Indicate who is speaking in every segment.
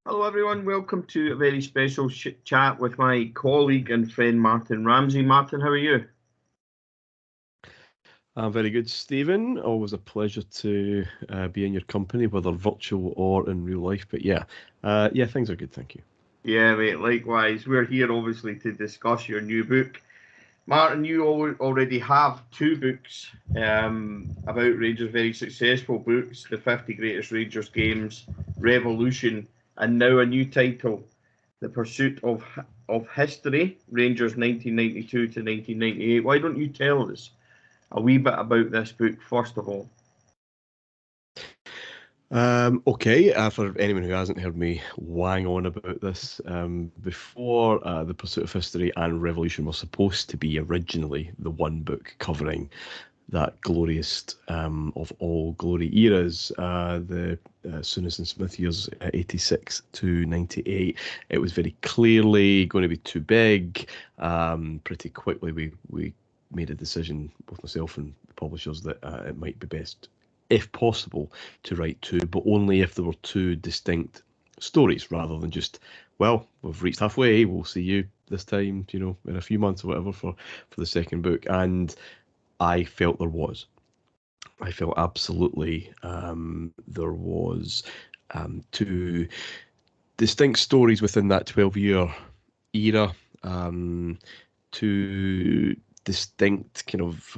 Speaker 1: Hello, everyone. Welcome to a very special chat with my colleague and friend Martyn Ramsay. Martyn, how are you?
Speaker 2: I'm very good, Stephen. Always a pleasure to be in your company, whether virtual or in real life. But yeah, things are good, thank you.
Speaker 1: Yeah, mate. Likewise. We're here obviously to discuss your new book. Martyn, you already have two books about Rangers, very successful books: The 50 Greatest Rangers Games, Revolution, and now a new title, The Pursuit of History, Rangers 1992 to 1998. Why don't you tell us a wee bit about this book first of all?
Speaker 2: Okay, for anyone who hasn't heard me wang on about this, before The Pursuit of History and Revolution were supposed to be originally the one book covering that glorious of all glory eras, the Souness and Smith years, 86 to 98. It was very clearly going to be too big. Pretty quickly, we made a decision, both myself and the publishers, that it might be best, if possible, to write two, but only if there were two distinct stories rather than just, well, we've reached halfway, we'll see you this time, in a few months or whatever for the second book. And I felt there was. I felt absolutely there was two distinct stories within that 12-year era, two distinct kind of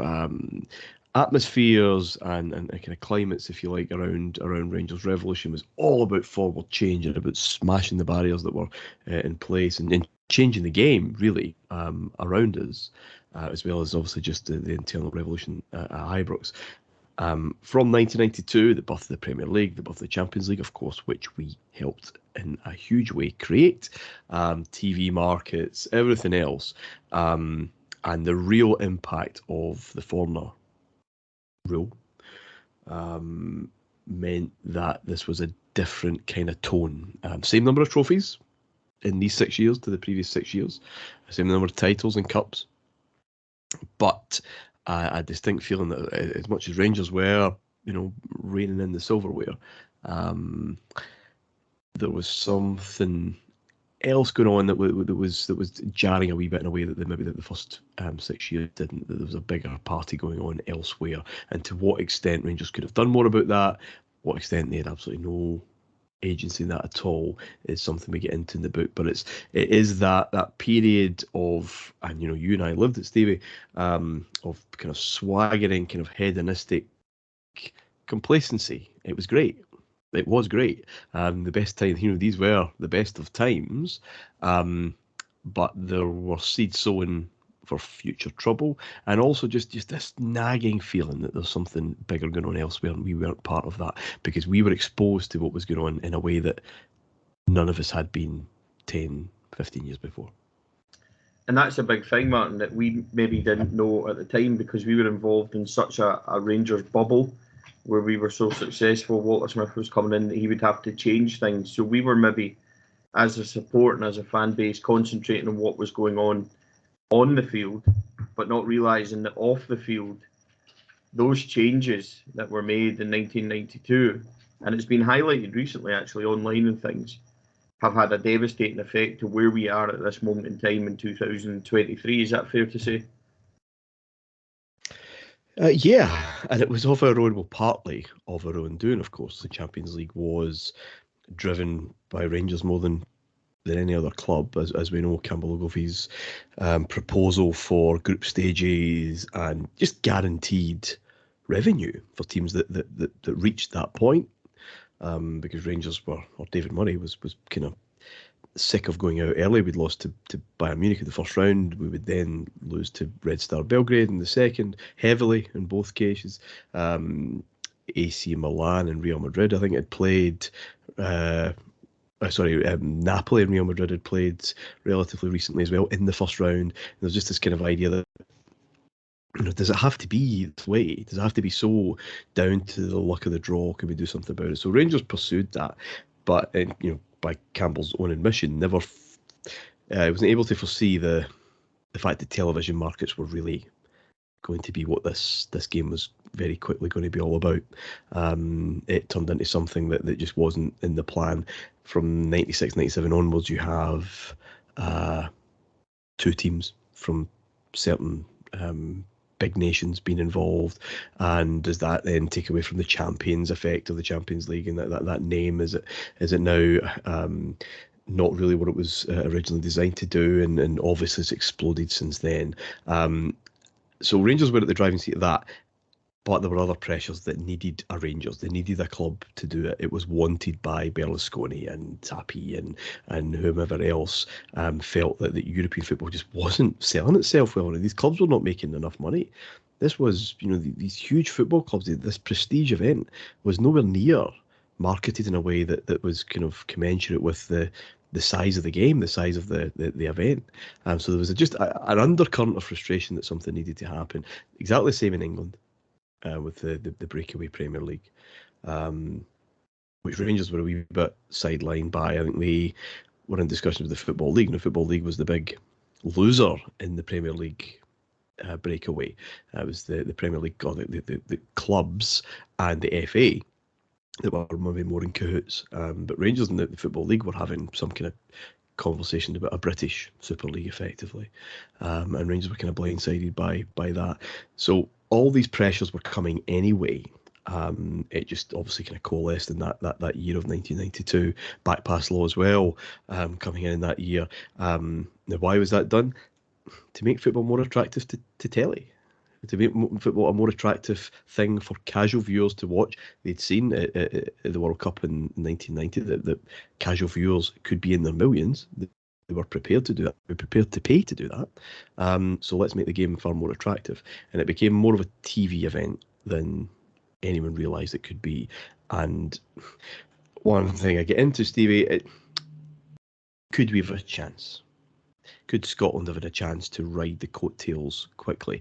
Speaker 2: atmospheres and kind of climates, if you like, around Rangers. Revolution was all about forward change and about smashing the barriers that were in place and changing the game really around us, as well as obviously just the internal revolution at Ibrox. From 1992, the birth of the Premier League, the birth of the Champions League, of course, which we helped in a huge way create, TV markets, everything else, and the real impact of the foreigner rule meant that this was a different kind of tone. Same number of trophies in these 6 years to the previous 6 years, same number of titles and cups, but a distinct feeling that as much as Rangers were, reigning in the silverware, there was something else going on that was jarring a wee bit in a way that maybe the first 6 years didn't. That there was a bigger party going on elsewhere, and to what extent Rangers could have done more about that, what extent they had absolutely no agency in that at all, is something we get into in the book. But it is that period of, and you and I lived it, Stevie, of kind of swaggering, kind of hedonistic complacency. It was great. It was great. The best time, these were the best of times, but there were seeds sown for future trouble, and also just this nagging feeling that there's something bigger going on elsewhere, and we weren't part of that because we were exposed to what was going on in a way that none of us had been 10, 15 years before.
Speaker 1: And that's a big thing, Martyn, that we maybe didn't know at the time because we were involved in such a Rangers bubble where we were so successful. Walter Smith was coming in that he would have to change things. So we were maybe, as a support and as a fan base, concentrating on what was going on the field, but not realising that off the field, those changes that were made in 1992, and it's been highlighted recently actually online and things, have had a devastating effect to where we are at this moment in time in 2023. Is that fair to say?
Speaker 2: Yeah, and it was of our own, well, partly of our own doing, of course. The Champions League was driven by Rangers more than any other club, as we know. Campbell Ogilvie's proposal for group stages and just guaranteed revenue for teams that reached that point, because Rangers were, or David Murray was kind of sick of going out early. We'd lost to Bayern Munich in the first round. We would then lose to Red Star Belgrade in the second, heavily in both cases. AC Milan and Real Madrid, I think, had played. Napoli and Real Madrid had played relatively recently as well in the first round. There's just this kind of idea that, does it have to be this way? Does it have to be so down to the luck of the draw? Can we do something about it? So Rangers pursued that, but by Campbell's own admission, never wasn't able to foresee the fact that television markets were really going to be what this game was very quickly going to be all about. It turned into something that just wasn't in the plan. From 96, 97 onwards, you have 2 teams from certain big nations being involved, and does that then take away from the champions effect of the Champions League and that name? Is it now not really what it was originally designed to do, and obviously it's exploded since then. So Rangers were at the driving seat of that, but there were other pressures that needed a Rangers. They needed a club to do it. It was wanted by Berlusconi and Tapie and whomever else. Felt that the European football just wasn't selling itself well. These clubs were not making enough money. This was, these huge football clubs, this prestige event was nowhere near marketed in a way that was kind of commensurate with the size of the game, the size of the event. So there was just an undercurrent of frustration that something needed to happen. Exactly the same in England. With the breakaway Premier League, which Rangers were a wee bit sidelined by. I think they were in discussions with the Football League, and the Football League was the big loser in the Premier League breakaway. It was the Premier League, or the clubs and the FA that were maybe more in cahoots. But Rangers and the Football League were having some kind of conversation about a British Super League, effectively, and Rangers were kind of blindsided by that. So all these pressures were coming anyway. It just obviously kind of coalesced in that year of 1992. Back pass law as well, coming in that year. Now, why was that done? To make football more attractive to telly. To make football a more attractive thing for casual viewers to watch. They'd seen at the World Cup in 1990 that casual viewers could be in their millions. They were prepared to do that. They were prepared to pay to do that. So let's make the game far more attractive. And it became more of a TV event than anyone realised it could be. And one thing I get into, Stevie, could we have a chance? Could Scotland have had a chance to ride the coattails quickly?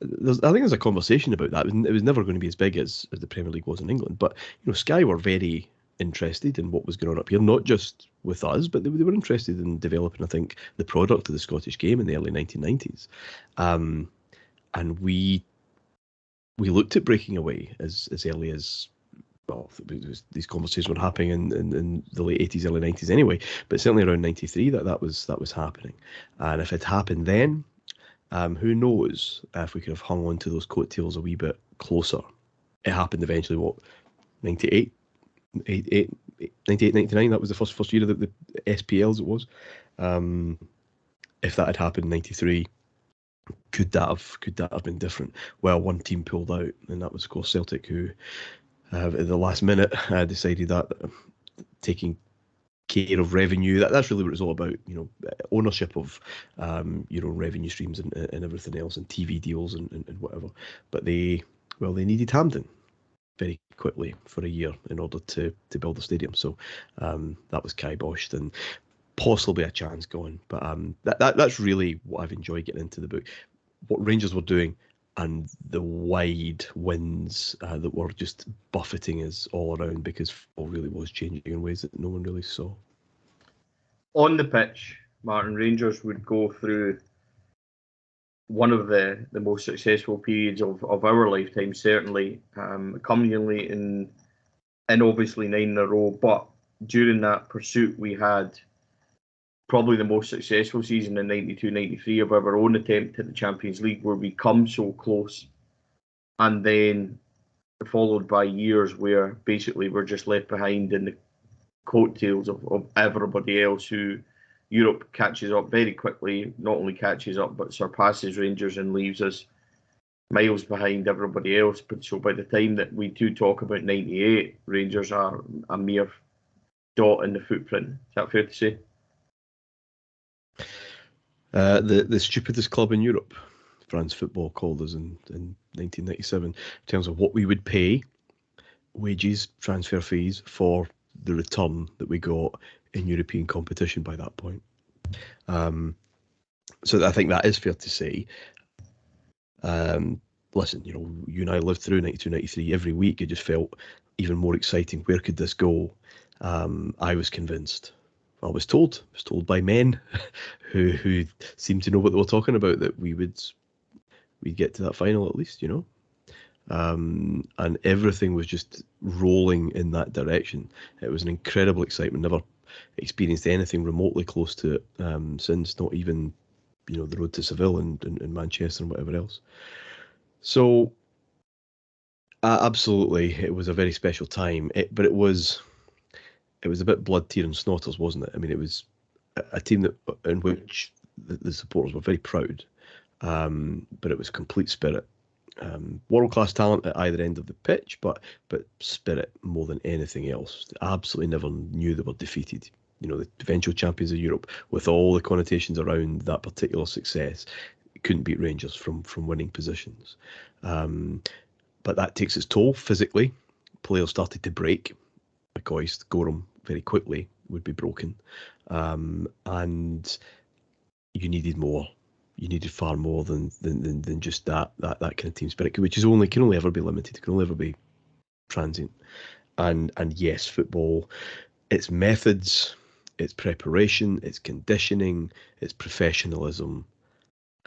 Speaker 2: I think there's a conversation about that. It was never going to be as big as the Premier League was in England. But Sky were very interested in what was going on up here, not just with us, but they were interested in developing, I think, the product of the Scottish game in the early 1990s. And we looked at breaking away as early as, well, these conversations were happening in the late 80s, early 90s anyway, but certainly around 93 that was happening. And if it happened then, who knows if we could have hung on to those coattails a wee bit closer. It happened eventually, 98, 99, that was the first year of the SPL as it was. If that had happened in 93, could that have been different? Well, one team pulled out, and that was, of course, Celtic, who at the last minute decided that taking care of revenue, that's really what it's all about, ownership of revenue streams and everything else, and TV deals and whatever. But they needed Hampden very quickly for a year in order to build the stadium. So that was kiboshed, and possibly a chance gone. But that's really what I've enjoyed getting into the book. What Rangers were doing and the wide winds that were just buffeting us all around, because football really was changing in ways that no one really saw.
Speaker 1: On the pitch, Martyn, Rangers would go through one of the most successful periods of our lifetime, certainly, culminating in obviously 9 in a row. But during that pursuit, we had probably the most successful season in 92-93 of our own attempt at the Champions League, where we come so close, and then followed by years where basically we're just left behind in the coattails of everybody else, who Europe catches up very quickly, not only catches up but surpasses Rangers and leaves us miles behind everybody else. But so by the time that we do talk about 98, Rangers are a mere dot in the footprint. Is that fair to say?
Speaker 2: The stupidest club in Europe, France Football called us in 1997, in terms of what we would pay, wages, transfer fees, for the return that we got in European competition by that point. So I think that is fair to say. Listen, you and I lived through 92-93 every week. It just felt even more exciting. Where could this go? I was convinced. I was told by men who seemed to know what they were talking about, that we'd get to that final at least, and everything was just rolling in that direction. It was an incredible excitement. Never experienced anything remotely close to it since, not even the road to Seville and Manchester and whatever else. So absolutely, it was a very special time. But it was a bit blood, tear, and snotters, wasn't it? I mean, it was a team in which the supporters were very proud, but it was complete spirit. World-class talent at either end of the pitch, but spirit more than anything else. They absolutely never knew they were defeated. The eventual champions of Europe, with all the connotations around that particular success, couldn't beat Rangers from winning positions. But that takes its toll physically. Players started to break. McCoist, Gorham very quickly would be broken. And you needed more. You needed far more than just that kind of team spirit, which can only ever be limited. It can only ever be transient. And yes, football, its methods, its preparation, its conditioning, its professionalism,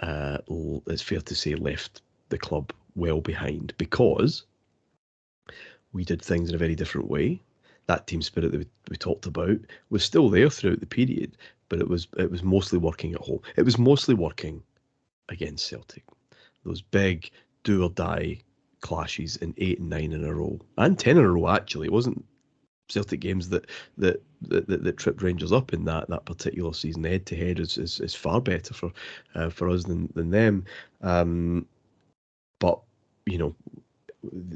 Speaker 2: it's fair to say, left the club well behind, because we did things in a very different way. That team spirit that we talked about was still there throughout the period, but it was mostly working at home. It was mostly working against Celtic. Those big do or die clashes in 8 and 9 in a row, and 10 in a row actually. It wasn't Celtic games that tripped Rangers up in that particular season. The head to head is far better for us than them. But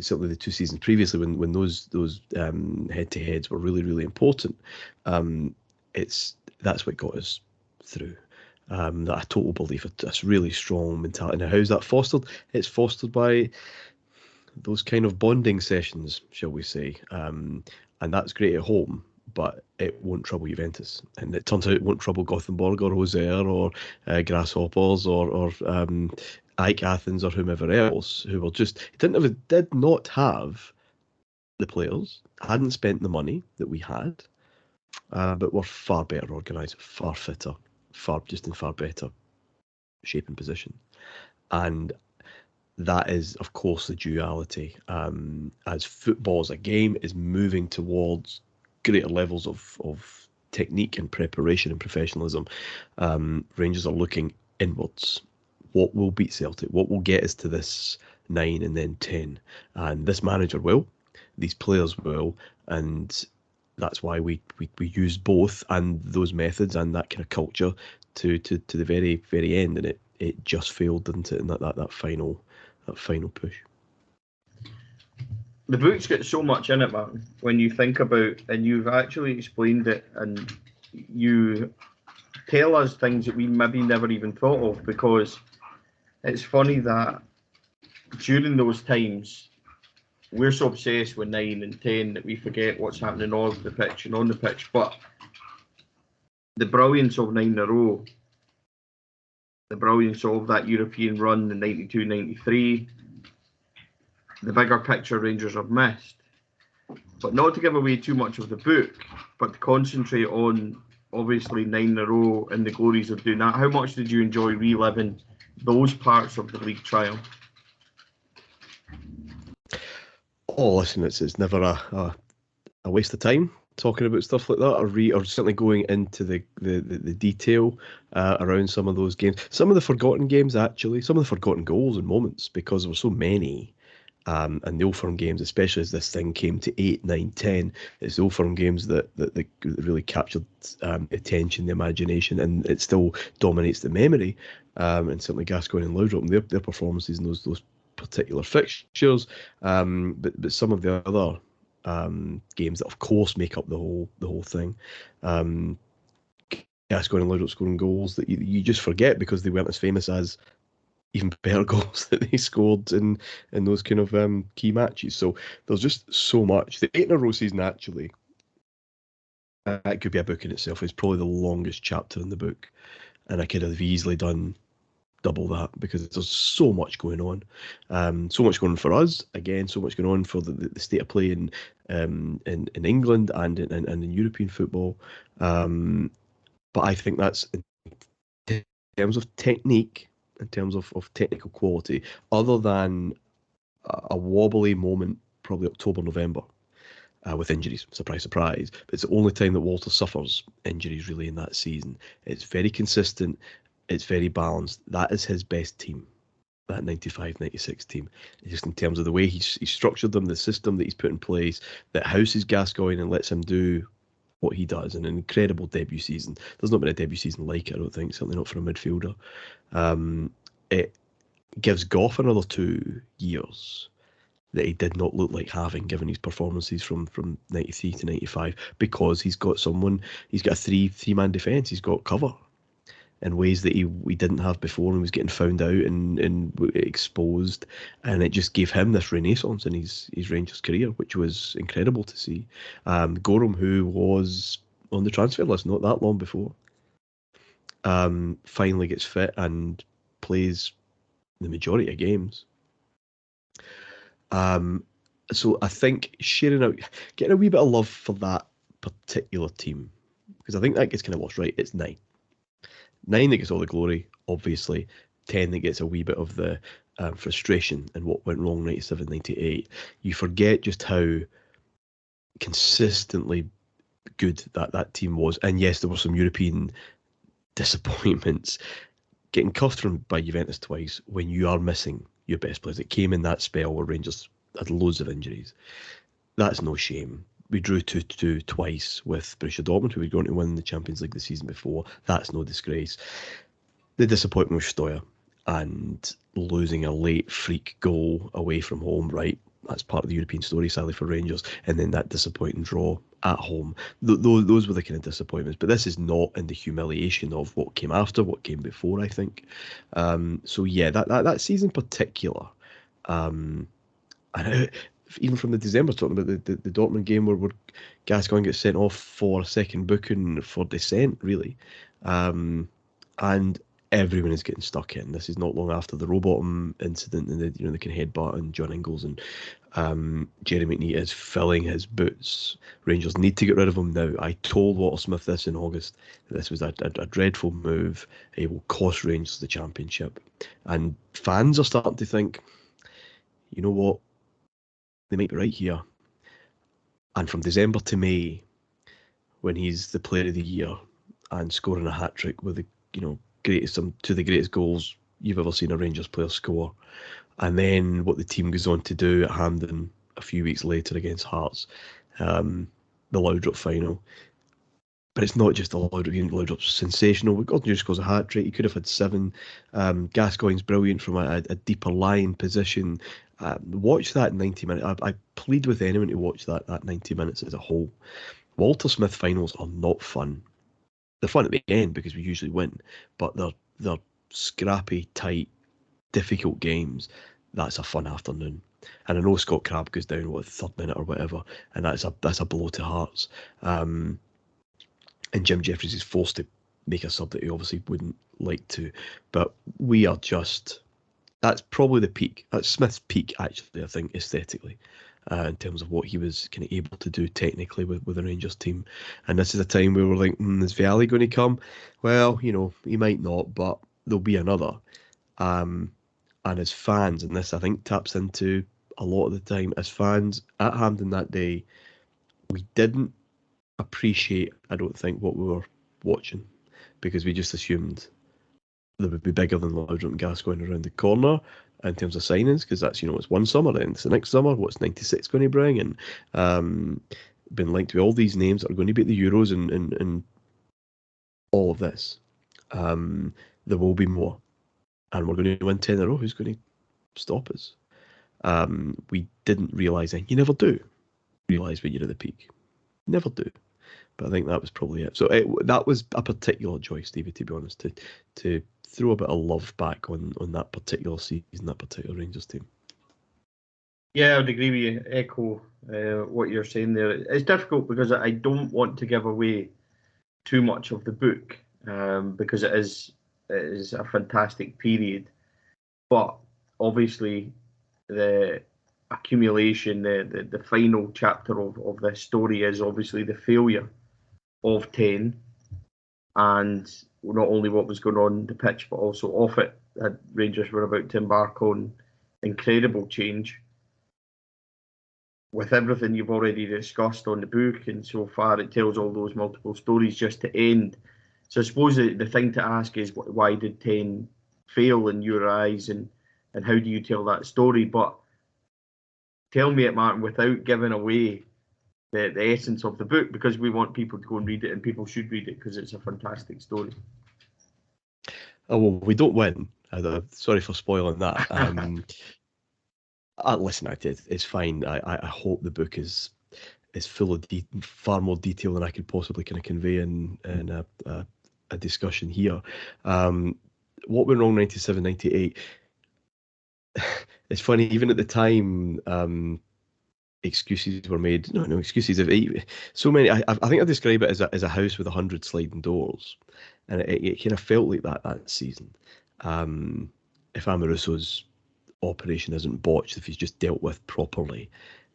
Speaker 2: certainly the 2 seasons previously, when those head to heads were really, really important, that's what got us through. That a total belief, a really strong mentality. Now, how's that fostered? It's fostered by those kind of bonding sessions, shall we say, and that's great at home, but it won't trouble Juventus, and it turns out it won't trouble Gothenburg or Rosaire or Grasshoppers or Ike Athens or whomever else, who were did not have the players, hadn't spent the money that we had, but were far better organised, far fitter, in far better shape and position. And that is, of course, the duality. As football as a game is moving towards greater levels of technique and preparation and professionalism, Rangers are looking inwards. What will beat Celtic? What will get us to this 9 and then 10? And this manager will, these players will, and that's why we use both and those methods and that kind of culture to the very, very end. And it just failed, didn't it, in that final push.
Speaker 1: The book's got so much in it, man, when you think about, and you've actually explained it, and you tell us things that we maybe never even thought of, because it's funny that during those times, we're so obsessed with 9 and 10 that we forget what's happening off the pitch and on the pitch. But the brilliance of 9 in a row, the brilliance of that European run in 92-93, the bigger picture Rangers have missed. But not to give away too much of the book, but to concentrate on, obviously, 9 in a row and the glories of doing that. How much did you enjoy reliving those parts of the league triumph?
Speaker 2: Oh, listen, it's never a waste of time talking about stuff like that, or certainly going into the detail around some of those games, some of the forgotten games, actually, some of the forgotten goals and moments, because there were so many. And the Old Firm games, especially as this thing came to 8, 9, 10, it's the Old Firm games that really captured attention, the imagination, and it still dominates the memory. And certainly Gascoigne and Laudrup and their performances in those particular fixtures, but some of the other games that, of course, make up the whole thing. Gascoigne and Laudrup scoring goals that you just forget because they weren't as famous as even better goals that they scored in those kind of key matches. So there's just so much. The 8 in a row season, actually, it could be a book in itself. It's probably the longest chapter in the book, and I could have easily done double that because there's so much going on. So much going on for us, again, so much going on for the state of play in England and in European football. But I think that's, in terms of technique, in terms of technical quality, other than a wobbly moment, probably October, November, with injuries. Surprise, surprise. But it's the only time that Walter suffers injuries really in that season. It's very consistent. It's very balanced. That is his best team, that 95-96 team. Just in terms of the way he's structured them, the system that he's put in place, that houses Gascoigne and lets him do what he does. An incredible debut season. There's not been a debut season like it, I don't think, certainly not for a midfielder. It gives Gough another 2 years that he did not look like having, given his performances from 93 to 95, because he's got a three-man defence. He's got cover in ways that we didn't have before, and was getting found out and exposed, and it just gave him this renaissance in his Rangers career, which was incredible to see. Gorham, who was on the transfer list not that long before, finally gets fit and plays the majority of games. So I think getting a wee bit of love for that particular team, because I think that gets kind of lost, right? It's 9 that gets all the glory, obviously. 10 that gets a wee bit of the frustration and what went wrong 97, 98. You forget just how consistently good that team was. And yes, there were some European disappointments. Getting cuffed by Juventus twice when you are missing your best players. It came in that spell where Rangers had loads of injuries. That's no shame. We drew 2-2 twice with Borussia Dortmund, who had gone to win the Champions League the season before. That's no disgrace. The disappointment with Steuer and losing a late freak goal away from home, right? That's part of the European story, sadly, for Rangers. And then that disappointing draw at home. Those were the kind of disappointments. But this is not in the humiliation of what came after, what came before, I think. So, yeah, that season in particular, and even from the December, talking about the Dortmund game where Gascoigne gets sent off for a second booking for dissent, really. And everyone is getting stuck in. This is not long after the Rowbottom incident and the kind of headbutt and John Ingalls and Jerry McNeat is filling his boots. Rangers need to get rid of him now. I told Walter Smith this in August. This was a dreadful move. It will cost Rangers the championship. And fans are starting to think, you know what? They might be right here. And from December to May, when he's the player of the year and scoring a hat-trick with the two of the greatest goals you've ever seen a Rangers player score, and then what the team goes on to do at Hampden a few weeks later against Hearts, the Laudrup final. But it's not just the Laudrup. Laudrup's sensational. Gordon just scores a hat-trick. He could have had 7. Gascoigne's brilliant from a deeper lying position. Watch that 90 minutes. I plead with anyone to watch that 90 minutes as a whole. Walter Smith finals are not fun. They're fun at the end because we usually win, but they're scrappy, tight, difficult games. That's a fun afternoon. And I know Scott Crabbe goes down the 3rd minute or whatever, and that's a blow to Hearts. And Jim Jeffries is forced to make a sub that he obviously wouldn't like to. But we are just... That's probably the peak. That's Smith's peak, actually, I think, aesthetically, in terms of what he was kind of able to do technically with the Rangers team. And this is a time where we're like, is Vialli going to come? Well, he might not, but there'll be another. And as fans, and this I think taps into a lot of the time, as fans at Hampden that day, we didn't appreciate, I don't think, what we were watching, because we just assumed they would be bigger than Laudrup and Gascoigne around the corner in terms of signings, because that's, it's one summer, then it's the next summer, what's 96 going to bring? And been linked to all these names that are going to be at the Euros and all of this. There will be more. And we're going to win 10 in a row. Who's going to stop us? We didn't realise, and you never do realise when you're at the peak. Never do. But I think that was probably it. So that was a particular joy, Stevie, to be honest, to throw a bit of love back on that particular season, that particular Rangers team.
Speaker 1: Yeah, I would agree with you. Echo what you're saying there. It's difficult because I don't want to give away too much of the book, because it is a fantastic period. But obviously, the accumulation, the final chapter of this story is obviously the failure of 10, and not only what was going on the pitch, but also off it. Rangers were about to embark on incredible change. with everything you've already discussed on the book, and so far it tells all those multiple stories just to end. So I suppose the thing to ask is, why did 10 fail in your eyes, and how do you tell that story? But tell me it, Martyn, without giving away the essence of the book, because we want people to go and read it, and people should read it because it's a fantastic story.
Speaker 2: Oh, well, we don't win. Sorry for spoiling that. Listen, it's fine. I hope the book is full of far more detail than I could possibly kind of convey in a discussion here. What went wrong 97, 98? It's funny, even at the time, excuses were made. No excuses. So many. I think I describe it as a house with 100 sliding doors, and it kind of felt like that season. If Amoruso's operation isn't botched, if he's just dealt with properly,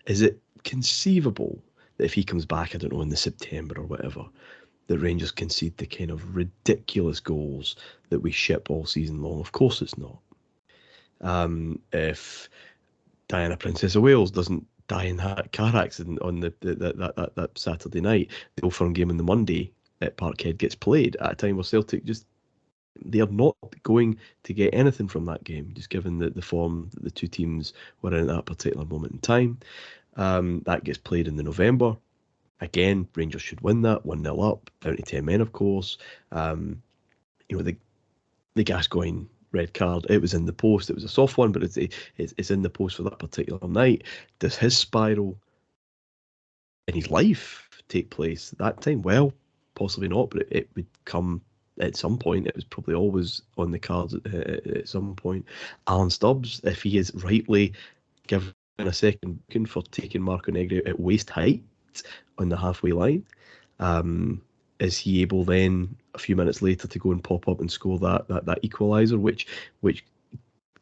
Speaker 2: is it conceivable that if he comes back, I don't know, in the September or whatever, that Rangers concede the kind of ridiculous goals that we ship all season long? Of course it's not. If Diana, Princess of Wales, doesn't die in that car accident on that Saturday night, the Old Firm game on the Monday at Parkhead gets played at a time where Celtic they are not going to get anything from that game, just given the form that the two teams were in at that particular moment in time. That gets played in the November. Again, Rangers should win that, 1-0 up, down to 10 men, of course. The Gascoigne red card, it was in the post. It was a soft one, but it's in the post for that particular night. Does his spiral in his life take place at that time? Well, possibly not, but it would come at some point. It was probably always on the cards at some point. Alan Stubbs, if he is rightly given a second for taking Marco Negri at waist height on the halfway line, is he able then a few minutes later to go and pop up and score that equaliser, which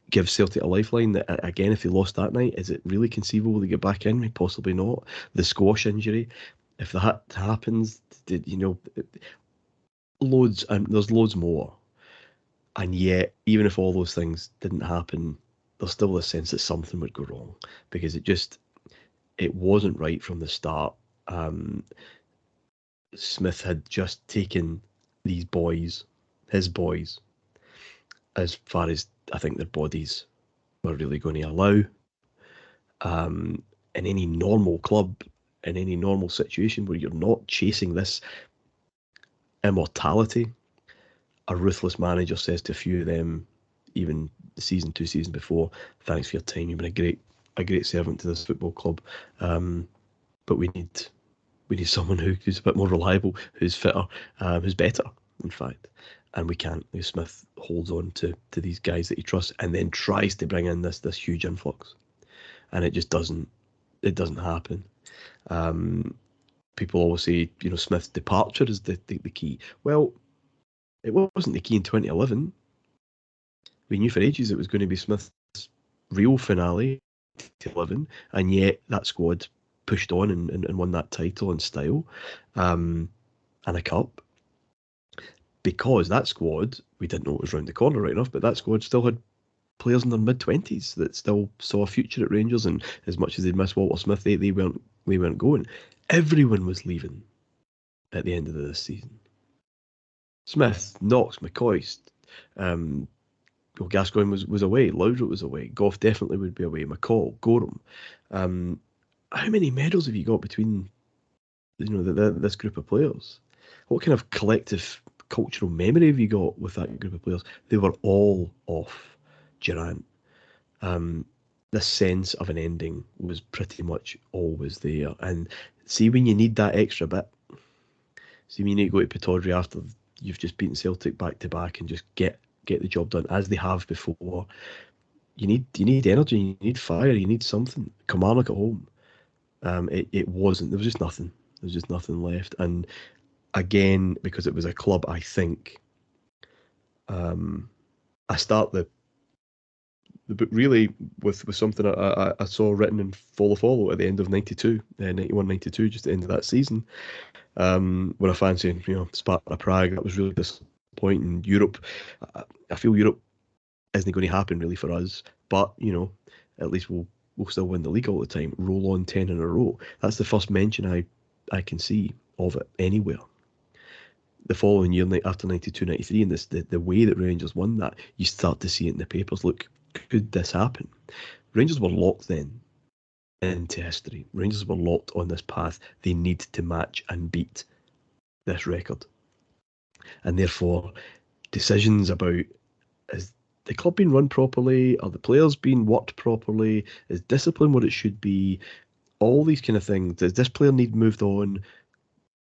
Speaker 2: gives Celtic a lifeline? That, again, if they lost that night, is it really conceivable to get back in? Possibly not. The squash injury, if that happens, loads, and there's loads more. And yet, even if all those things didn't happen, there's still a sense that something would go wrong, because it wasn't right from the start. Smith had just taken these boys, his boys, as far as I think their bodies were really going to allow. In any normal club, in any normal situation where you're not chasing this immortality, a ruthless manager says to a few of them, even the season, 2 seasons before, thanks for your time, you've been a great servant to this football club, but we need someone who's a bit more reliable, who's fitter, who's better, in fact. And we can't. Smith holds on to these guys that he trusts, and then tries to bring in this huge influx, and it just doesn't happen. People always say, Smith's departure is the key. Well, it wasn't the key in 2011. We knew for ages it was going to be Smith's real finale, 2011, and yet that squad pushed on and won that title in style, and a cup, because that squad, we didn't know it was round the corner right enough, but that squad still had players in their mid-20s that still saw a future at Rangers, and as much as they'd miss Walter Smith, they weren't going. Everyone was leaving at the end of this season. Smith, Knox, McCoist, Gascoigne was away, Laudrup was away, Gough definitely would be away, McCall, Gorham. How many medals have you got between this group of players? What kind of collective cultural memory have you got with that group of players? They were all off Durant. The sense of an ending was pretty much always there. And see, when you need that extra bit, see when you need to go to Pittodrie after you've just beaten Celtic back to back and just get the job done as they have before, you need energy, you need fire, you need something. Kilmarnock at home, it wasn't. There was just nothing. There was just nothing left. And again, because it was a club, I think, I start the book really with something I saw written in Follow at the end of 92, 91, 92, just the end of that season, when I fancied, Sparta Prague. That was really disappointing. Europe, I feel Europe isn't going to happen really for us, but at least we'll will still win the league all the time. Roll on 10 in a row. That's the first mention I can see of it anywhere. The following year, after 92-93, and the way that Rangers won that, you start to see it in the papers. Look, could this happen? Rangers were locked then into history. Rangers were locked on this path. They need to match and beat this record. And therefore, decisions about, is the club being run properly? Are the players being worked properly? Is discipline what it should be? All these kind of things. Does this player need moved on?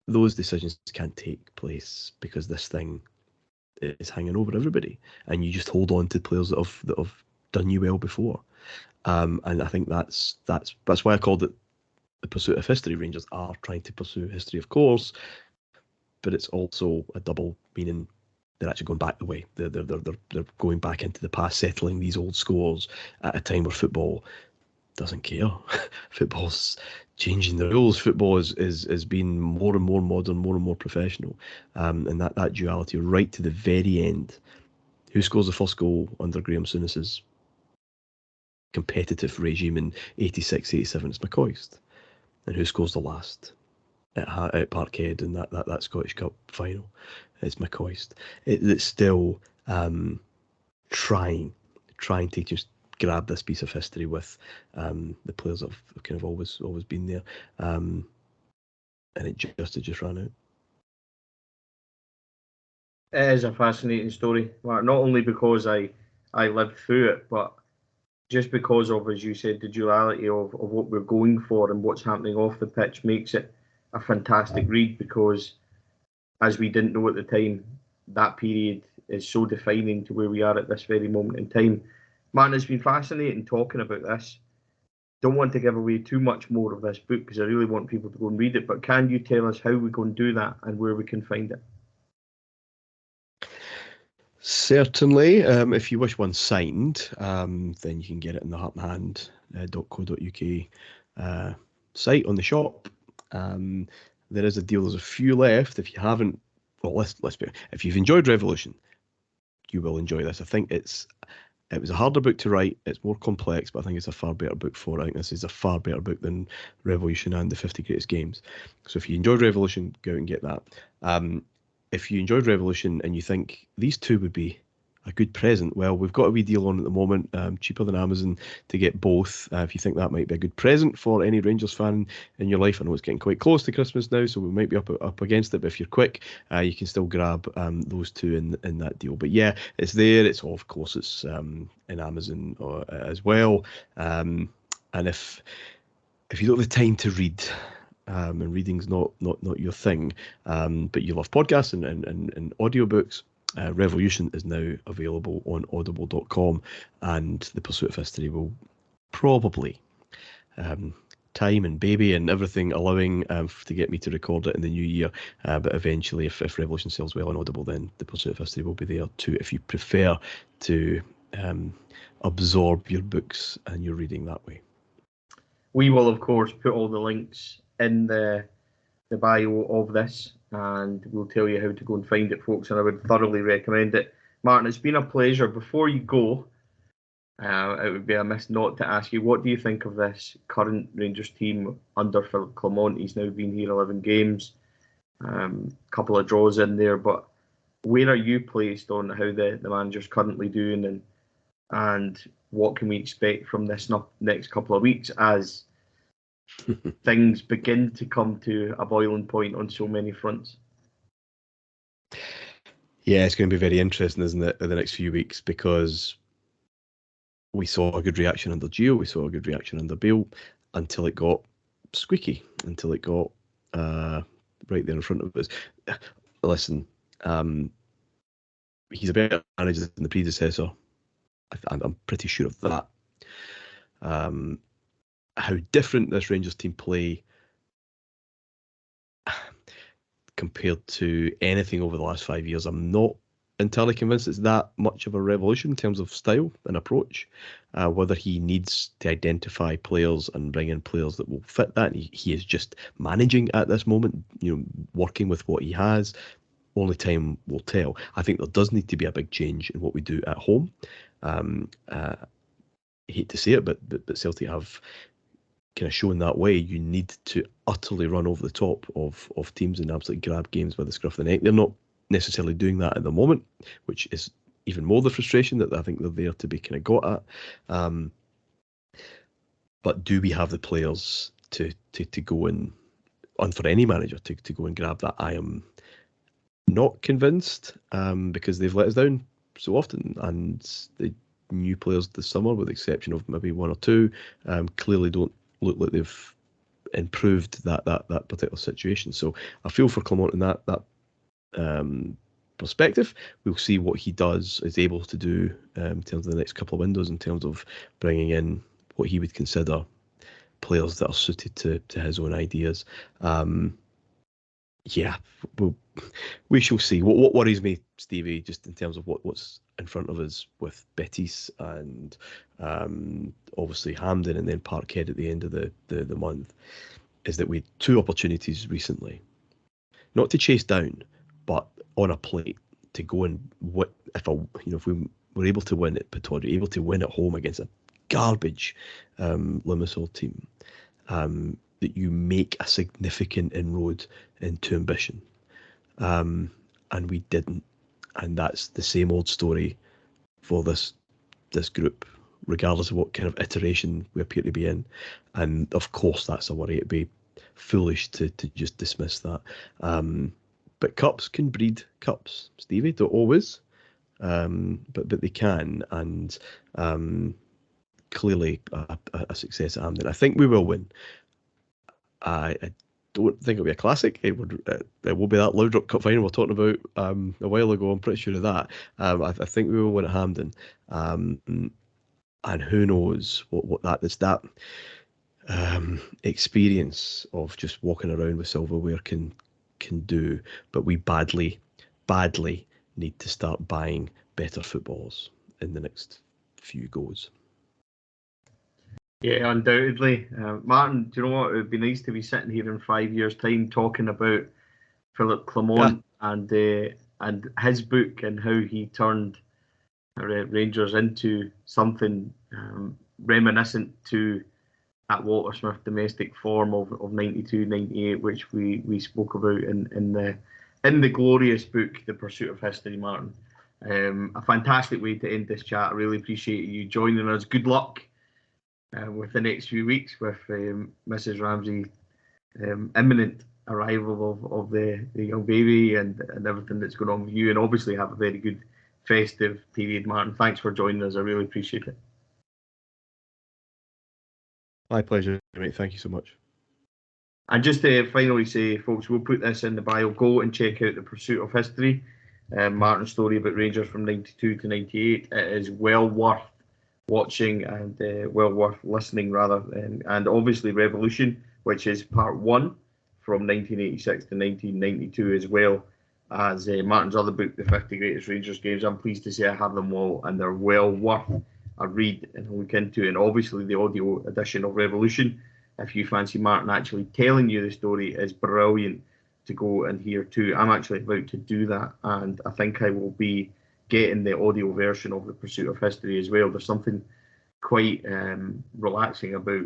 Speaker 2: Those decisions can't take place because this thing is hanging over everybody, and you just hold on to players that have done you well before. And I think that's why I called it the pursuit of history. Rangers are trying to pursue history, of course, but it's also a double meaning. They're actually going back the way. They're going back into the past, settling these old scores at a time where football doesn't care. Football's changing the rules. Football is being more and more modern, more and more professional, and that duality right to the very end. Who scores the first goal under Graham Souness's competitive regime in 86-87? It's McCoist. And who scores the last at Parkhead in that Scottish Cup final? It's McCoist. It's still trying to just grab this piece of history with the players that have kind of always been there, and it just ran out.
Speaker 1: It is a fascinating story, Mark, not only because I lived through it, but just because of, as you said, the duality of what we're going for and what's happening off the pitch makes it a fantastic read, because as we didn't know at the time, that period is so defining to where we are at this very moment in time. Man, it's been fascinating talking about this. Don't want to give away too much more of this book because I really want people to go and read it, but can you tell us how we're going to do that and where we can find it?
Speaker 2: Certainly. If you wish one signed, then you can get it in the heartandhand.co.uk site on the shop. There is a deal. There's a few left. If you haven't, well, let's be. If you've enjoyed Revolution, you will enjoy this. I think it was a harder book to write. It's more complex, but I think it's a far better book for it. I think this is a far better book than Revolution and the 50 Greatest Games. So if you enjoyed Revolution, go out and get that. If you enjoyed Revolution and you think these two would be a good present, well, we've got a wee deal on at the moment, cheaper than Amazon to get both. If you think that might be a good present for any Rangers fan in your life, I know it's getting quite close to Christmas now, so we might be up against it, but if you're quick, you can still grab those two in that deal. But yeah, it's there. It's all, of course, it's in Amazon as well. And if you don't have the time to read, and reading's not your thing, but you love podcasts and audiobooks, Revolution is now available on audible.com, and The Pursuit of History will probably, time and baby and everything allowing, to get me to record it in the new year, but eventually if Revolution sells well on Audible, then The Pursuit of History will be there too, if you prefer to absorb your books and your reading that way. We will, of course, put all the links in the bio of this, and we'll tell you how to go and find it, folks, and I would thoroughly recommend it. Martyn, it's been a pleasure. Before you go, it would be amiss not to ask you, what do you think of this current Rangers team under Philippe Clement? He's now been here 11 games, couple of draws in there, but where are you placed on how the manager's currently doing, and what can we expect from this next couple of weeks as things begin to come to a boiling point on so many fronts? Yeah, it's going to be very interesting, isn't it, in the next few weeks, because we saw a good reaction under Gio, we saw a good reaction under Bale, until it got squeaky, until it got right there in front of us. Listen, he's a better manager than the predecessor. I'm pretty sure of that. How different this Rangers team play compared to anything over the last 5 years, I'm not entirely convinced it's that much of a revolution in terms of style and approach. Whether he needs to identify players and bring in players that will fit that, he is just managing at this moment, working with what he has. Only time will tell. I think there does need to be a big change in what we do at home. hate to say it, but Celtic have kind of shown that way. You need to utterly run over the top of teams and absolutely grab games by the scruff of the neck. They're not necessarily doing that at the moment, which is even more the frustration that I think they're there to be kind of got at. But do we have the players to go and for any manager to go and grab that? I am not convinced, because they've let us down so often, and the new players this summer, with the exception of maybe one or two, clearly don't look like they've improved that particular situation. So I feel for Clement in that perspective. We'll see what he is able to do in terms of the next couple of windows, in terms of bringing in what he would consider players that are suited to his own ideas. Yeah, we shall see. What worries me, Stevie, just in terms of what's in front of us with Betis and obviously Hampden and then Parkhead at the end of the month, is that we had two opportunities recently, not to chase down, but on a plate to go and if we were able to win at Pittodrie, able to win at home against a garbage Limassol team, that you make a significant inroad into ambition, and we didn't. And that's the same old story for this group, regardless of what kind of iteration we appear to be in. And of course, that's a worry. It'd be foolish to just dismiss that. But cups can breed cups, Stevie. Don't always, but they can. And clearly, a success at Hampden. I think we will win. I don't think it'll be a classic. It will be that Laudrup Cup final we're talking about a while ago. I'm pretty sure of that. I think we will win at Hampden. And who knows what that is. That experience of just walking around with silverware can do. But we badly need to start buying better footballs in the next few goes.
Speaker 1: Yeah, undoubtedly. Martyn, do you know what? It would be nice to be sitting here in 5 years' time talking about Philippe Clement and his book and how he turned Rangers into something reminiscent to that Walter Smith domestic form of 92-98, which we spoke about in the glorious book, The Pursuit of History, Martyn. A fantastic way to end this chat. I really appreciate you joining us. Good luck with the next few weeks with Mrs. Ramsay imminent arrival of the young baby and everything that's going on with you, and obviously have a very good festive period. Martyn, thanks for joining us. I really appreciate it.
Speaker 2: My pleasure, mate. Thank you so much.
Speaker 1: And just to finally say, folks, we'll put this in the bio. Go and check out The Pursuit of History, Martyn's story about Rangers from 92 to 98. It is well worth watching and well worth listening, rather. And obviously Revolution, which is part one from 1986 to 1992, as well as Martyn's other book, The 50 Greatest Rangers Games. I'm pleased to say I have them all, and they're well worth a read and a look into. And obviously the audio edition of Revolution, if you fancy Martyn actually telling you the story, is brilliant to go and hear too. I'm actually about to do that, and I think I will be getting the audio version of The Pursuit of History as well. There's something quite relaxing about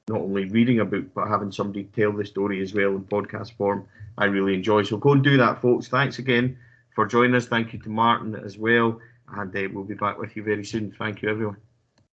Speaker 1: not only reading a book, but having somebody tell the story as well in podcast form. I really enjoy. So go and do that, folks. Thanks again for joining us. Thank you to Martyn as well. And we'll be back with you very soon. Thank you, everyone.